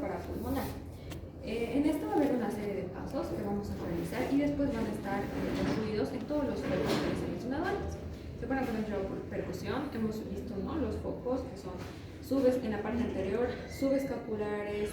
para pulmonar. En esto va a haber una serie de pasos que vamos a realizar y después van a estar los ruidos en todos los focos que les he mencionado antes. Se pueden encontrar por percusión, hemos visto, ¿no?, los focos que son subes en la parte anterior, subescapulares,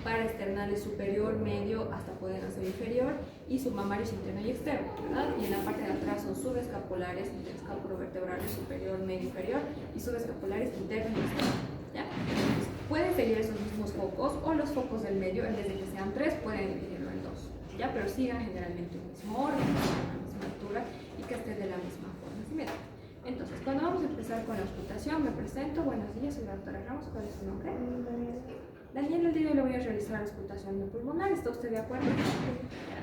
paraesternales superior, medio, hasta pueden hacer inferior, y submamarios interno y externo, ¿verdad? Y en la parte de atrás son subescapulares, interescapulovertebrales superior, medio, inferior, y subescapulares interno y externo, ¿ya? Entonces, pueden seguir esos mismos focos o los focos del medio, en vez de que sean 3, pueden dividirlo en 2, ¿ya? Pero sigan generalmente un mismo orden, a la misma altura y que esté de la misma forma. ¿Sí? Mira. Entonces, cuando vamos a empezar con la auscultación, me presento. Buenos días, soy la doctora Ramos. ¿Cuál es su nombre? Daniel, el día de hoy le voy a realizar la auscultación pulmonar. ¿Está usted de acuerdo?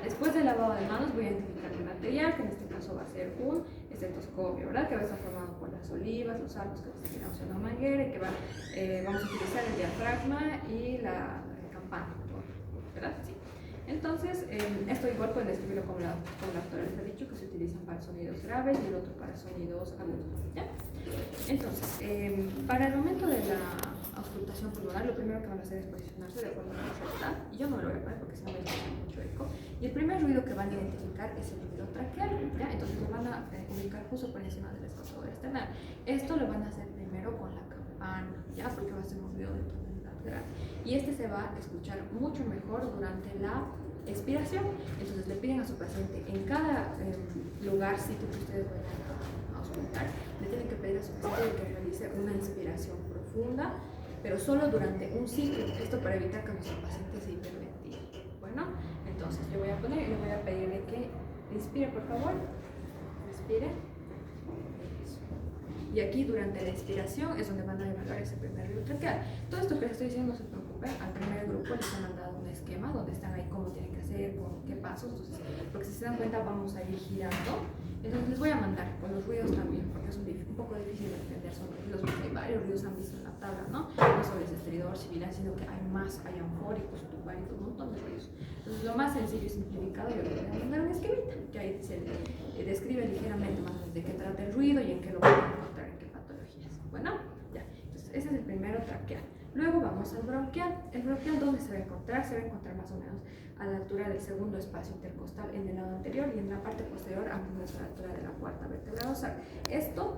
Después del lavado de manos voy a identificar el material, que en este caso va a ser un estetoscopio, ¿verdad? Que va a estar formado por las olivas, los arcos que se tiran hacia una manguera y que vamos a utilizar el diafragma y la campana, ¿verdad? Sí. Entonces, esto igual pueden describirlo como la doctora les ha dicho, que se utilizan para sonidos graves y el otro para sonidos agudos, ¿ya? Entonces, para el momento de la auscultación pulmonar, lo primero que van a hacer es posicionarse de acuerdo a la receta, y yo no me lo voy a poner porque si no me hace mucho eco, y el primer ruido que van a identificar es el ruido traqueal, ¿ya? Entonces lo van a ubicar justo por encima del escotador externo. Esto lo van a hacer primero con la campana, ¿ya? Porque va a ser un ruido de tonalidad grave, y este se va a escuchar mucho mejor durante la expiración. Entonces le piden a su paciente en cada sitio que ustedes vayan a auscultar, le tienen que pedir a su paciente que realice una inspiración profunda, pero solo durante un ciclo, esto para evitar que nuestro paciente se hiperventile. Bueno, entonces le voy a poner y le voy a pedirle que inspire, por favor. Respire. Y aquí durante la inspiración es donde van a evaluar ese primer ruido traqueal. Todo esto que les estoy diciendo, no se preocupen, al primer grupo les han mandado un esquema donde están ahí cómo tienen que hacer, con qué pasos. Entonces, porque si se dan cuenta vamos a ir girando. Entonces les voy a mandar con los ruidos también, porque es un poco difícil de entender, son ruidos, porque hay varios ruidos, han visto en la tabla, ¿no? No solo es estridor, sibilar, sino que hay más, hay anfóricos, tubáricos, un montón de ruidos. Entonces lo más sencillo y simplificado, yo les voy a mandar un esquemita, que ahí se describe ligeramente más de qué trata el ruido y en qué lo pueden encontrar, en qué patologías. Bueno, ya, entonces ese es el primero, traqueal. Luego vamos al bronquial. El bronquial, ¿dónde se va a encontrar? Se va a encontrar más o menos a la altura del segundo espacio intercostal en el lado anterior, y en la parte posterior a la altura de la cuarta vértebra dorsal. Esto